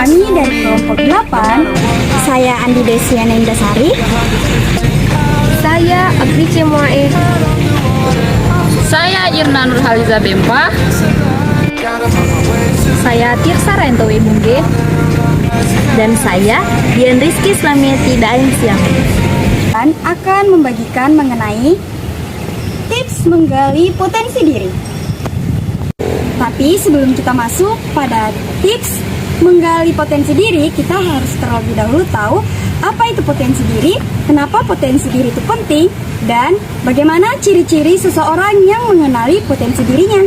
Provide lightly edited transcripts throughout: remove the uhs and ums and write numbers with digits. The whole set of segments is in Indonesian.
kami dari kelompok 8. Saya Andi Desiana Indasari. Saya Agrice Moae. Saya Irna Nurhaliza Bempa. Saya Tirsa Rentowe Mungge. Dan saya Dian Rizky Slamiati Daeng Siang. Dan akan membagikan mengenai tips menggali potensi diri. Tapi sebelum kita masuk pada tips menggali potensi diri, kita harus terlebih dahulu tahu apa itu potensi diri, kenapa potensi diri itu penting, dan bagaimana ciri-ciri seseorang yang mengenali potensi dirinya.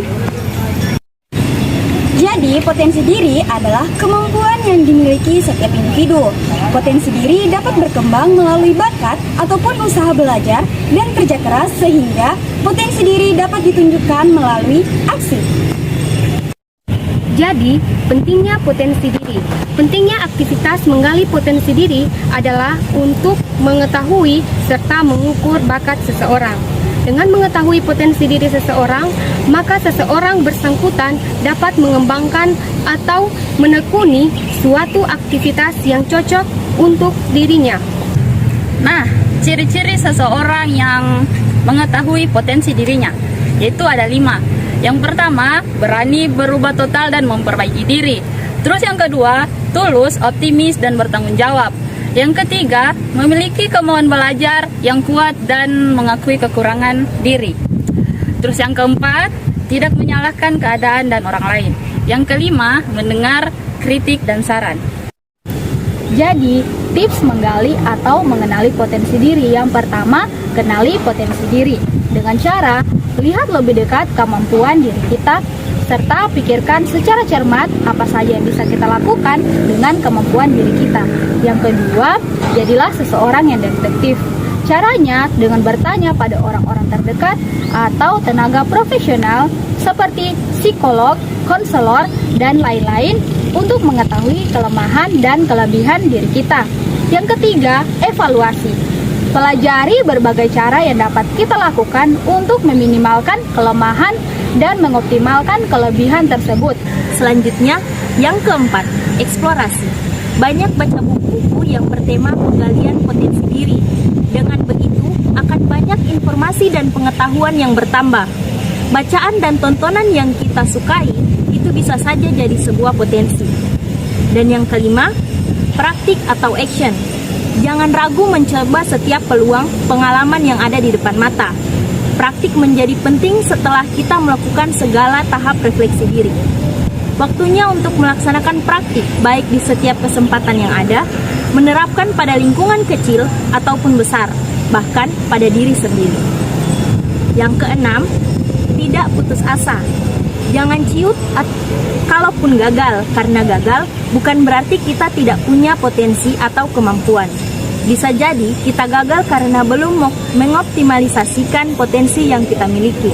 Jadi, potensi diri adalah kemampuan yang dimiliki setiap individu. Potensi diri dapat berkembang melalui bakat ataupun usaha belajar dan kerja keras sehingga potensi diri dapat ditunjukkan melalui aksi. Jadi, pentingnya potensi diri. Pentingnya aktivitas menggali potensi diri adalah untuk mengetahui serta mengukur bakat seseorang. Dengan mengetahui potensi diri seseorang, maka seseorang bersangkutan dapat mengembangkan atau menekuni suatu aktivitas yang cocok untuk dirinya. Nah, ciri-ciri seseorang yang mengetahui potensi dirinya, yaitu ada 5. Yang pertama, berani berubah total dan memperbaiki diri. Terus yang kedua, tulus, optimis, dan bertanggung jawab. Yang ketiga, memiliki kemauan belajar yang kuat dan mengakui kekurangan diri. Terus yang keempat, tidak menyalahkan keadaan dan orang lain. Yang kelima, mendengar kritik dan saran. Jadi, tips menggali atau mengenali potensi diri. Yang pertama, kenali potensi diri dengan cara lihat lebih dekat kemampuan diri kita, serta pikirkan secara cermat apa saja yang bisa kita lakukan dengan kemampuan diri kita. Yang kedua, jadilah seseorang yang detektif. Caranya dengan bertanya pada orang-orang terdekat atau tenaga profesional seperti psikolog, konselor, dan lain-lain untuk mengetahui kelemahan dan kelebihan diri kita. Yang ketiga, evaluasi. Pelajari berbagai cara yang dapat kita lakukan untuk meminimalkan kelemahan dan mengoptimalkan kelebihan tersebut. Selanjutnya, yang keempat, eksplorasi. Banyak baca buku-buku yang bertema penggalian potensi diri. Dengan begitu, akan banyak informasi dan pengetahuan yang bertambah. Bacaan dan tontonan yang kita sukai itu bisa saja jadi sebuah potensi. Dan yang kelima, praktik atau action. Jangan ragu mencoba setiap peluang pengalaman yang ada di depan mata. Praktik menjadi penting setelah kita melakukan segala tahap refleksi diri. Waktunya untuk melaksanakan praktik baik di setiap kesempatan yang ada, menerapkan pada lingkungan kecil ataupun besar, bahkan pada diri sendiri. Yang keenam, tidak putus asa. Jangan ciut kalaupun gagal, karena gagal bukan berarti kita tidak punya potensi atau kemampuan. Bisa jadi kita gagal karena belum mengoptimalisasikan potensi yang kita miliki.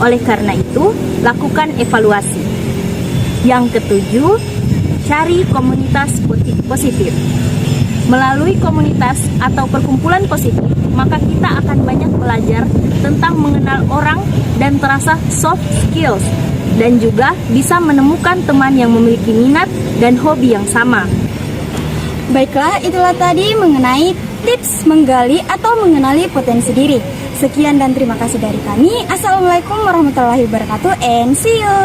Oleh karena itu, lakukan evaluasi. Yang ketujuh, cari komunitas positif. Melalui komunitas atau perkumpulan positif, maka kita akan banyak belajar tentang mengenal orang dan terasa soft skills, dan juga bisa menemukan teman yang memiliki minat dan hobi yang sama. Baiklah, itulah tadi mengenai tips menggali atau mengenali potensi diri. Sekian dan terima kasih dari kami. Assalamualaikum warahmatullahi wabarakatuh and see you.